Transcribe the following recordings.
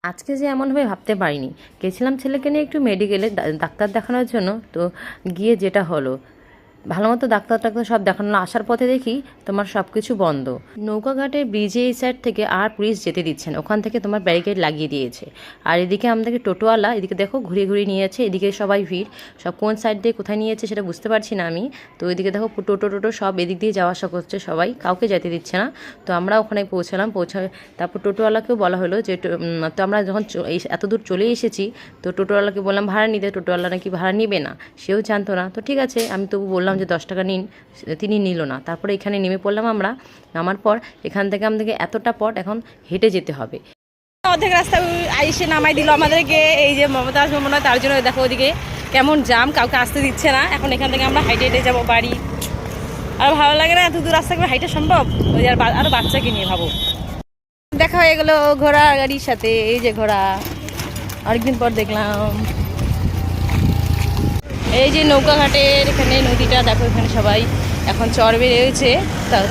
আজকে যে এমনভাবে ভাবতে পারিনি। গেছিলাম ছেলেকে নিয়ে একটু মেডিকেলে ডাক্তার দেখানোর জন্য। তো গিয়ে যেটা হলো, ভালো মতো ডাক্তার সব দেখানো আসার পথে দেখি তোমার সব কিছু বন্ধ। নৌকাঘাটের ব্রিজে এই সাইড থেকে আর পুলিশ যেতে দিচ্ছে না, ওখান থেকে তোমার ব্যারিকেড লাগিয়ে দিয়েছে। আর এদিকে আমাদেরকে টোটোওয়ালা এদিকে দেখো ঘুরিয়ে ঘুরিয়ে নিয়ে যাচ্ছে, এদিকে সবাই ভিড়। সব কোন সাইড দিয়ে কোথায় নিয়ে যাচ্ছে সেটা বুঝতে পারছি না আমি। তো এদিকে দেখো টোটো সব এদিক দিয়ে যাওয়া আসা করছে, সবাই কাউকে যেতে দিচ্ছে না। তো আমরা ওখানে পৌঁছায় তারপর টোটোওয়ালাকেও বলা হলো যে তো আমরা যখন এত দূর চলে এসেছি, তো টোটোওয়ালাকে বললাম ভাড়া নিতে, টোটোওয়ালা নাকি ভাড়া নিবে না, সেও জানতো না। তো ঠিক আছে, আমি তবু বললাম যে 10 টাকা নিন, তিনি নিল না। তারপরে এখানে নেমে পড়লাম আমরা। নামার পর এখান থেকে আমাদেরকে এতটা পথ এখন হেঁটে যেতে হবে। অর্ধেক রাস্তা আইসে নামাই দিল আমাদেরকে, এই যে মমতা আসবে মনে হয়, তার জন্য দেখো ওদিকে কেমন জাম, কাউকে আসতে দিচ্ছে না। এখন এখান থেকে আমরা হাইটে হেঁটে যাবো বাড়ি। আর ভালো লাগে না এত দূর রাস্তা করে হাইটে সম্ভব, ওই আরো বাচ্চাকে নিয়ে ভাবো। দেখা হয়ে গেলো ঘোড়া গাড়ির সাথে, এই যে ঘোড়া অনেকদিন পর দেখলাম। এই যে নৌকাঘাটের এখানে নদীটা দেখো, এখানে সবাই এখন চর বেরিয়েছে,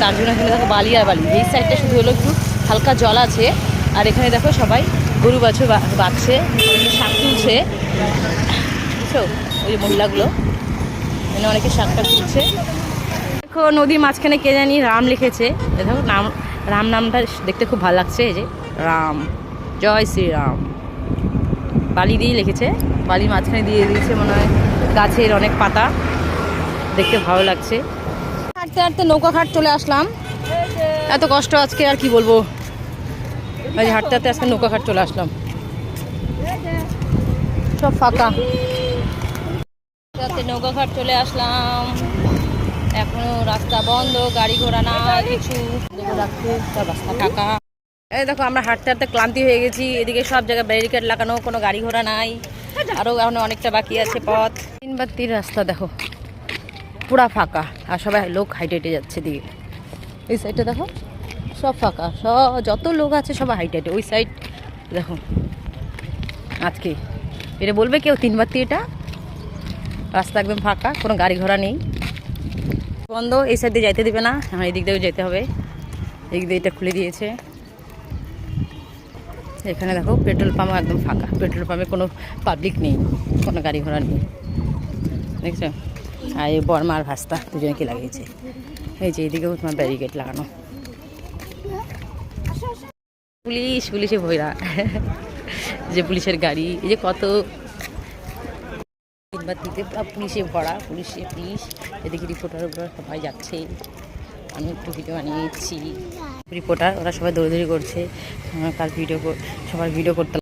তার জন্য এখানে দেখো বালি আর বালি। এই সাইডটা শুধু হলো একটু হালকা জল আছে, আর এখানে দেখো সবাই গরু বাছুর বাঁচছে, শাক তুলছে, বুঝছো, ওই যে মহিলাগুলো এখানে অনেকে শাকটা তুলছে। দেখো নদীর মাঝখানে কে জানি রাম লিখেছে, দেখো নাম, রাম নামটা দেখতে খুব ভালো লাগছে। এই যে রাম, জয় শ্রীরাম, বালি দিয়ে লিখেছে, বালির মাঝখানে দিয়ে দিয়েছে মনে হয় গাছের অনেক পাতা, দেখতে ভালো লাগছে। হাঁটতে হাঁটতে নৌকাঘাট চলে আসলাম, এত কষ্ট আজকে আর কি বলবো। হাঁটতে হাঁটতে আজকে নৌকাঘাট চলে আসলাম, সব ফাঁকা। নৌকাঘাট চলে আসলাম, এখনো রাস্তা বন্ধ, গাড়ি ঘোড়া না কিছু, সব রাস্তা ফাঁকা। এই দেখো আমরা হাঁটতে হাঁটতে ক্লান্তি হয়ে গেছি, এদিকে সব জায়গায় ব্যারিকেড লাগানো, কোনো গাড়ি ঘোড়া নাই, আরও এখন অনেকটা বাকি আছে পথ। 3 রাস্তা দেখো পুরা ফাঁকা, আর সবাই লোক হাইটে হেঁটে যাচ্ছে দিকে। এই সাইডটা দেখো সব ফাঁকা, সব যত লোক আছে সবাই হাইটে হেঁটে। ওই সাইড দেখো আজকে এটা বলবে কেউ 3 এটা রাস্তা একদম ফাঁকা, কোনো গাড়ি ঘোড়া নেই, বন্ধ। এই সাইড দিয়ে যাইতে দিবে না, আমার এই দিক দিয়েও যেতে হবে, এই দিয়ে এটা খুলে দিয়েছে। এখানে দেখো পেট্রোল পাম্পও একদম ফাঁকা, পেট্রোল পাম্পে কোনো পাবলিক নেই, কোনো গাড়ি ঘোড়া নেই, দেখছো। আর এই বর্মা আর ভাস্তা দুজনকে লাগিয়েছে। এই যে এইদিকেও তোমার ব্যারিকেড লাগানো, পুলিশে ভৈরা যে পুলিশের গাড়ি, এই যে কত 3 পুলিশে ভরা, পুলিশ। এদিকে রিপোর্টার সবাই যাচ্ছে, আমি একটু ভিডিও বানিয়েছি। রিপোর্টার ওরা সবাই দৌড়দৌড়ি করছে, কার ভিডিও সবার ভিডিও করতে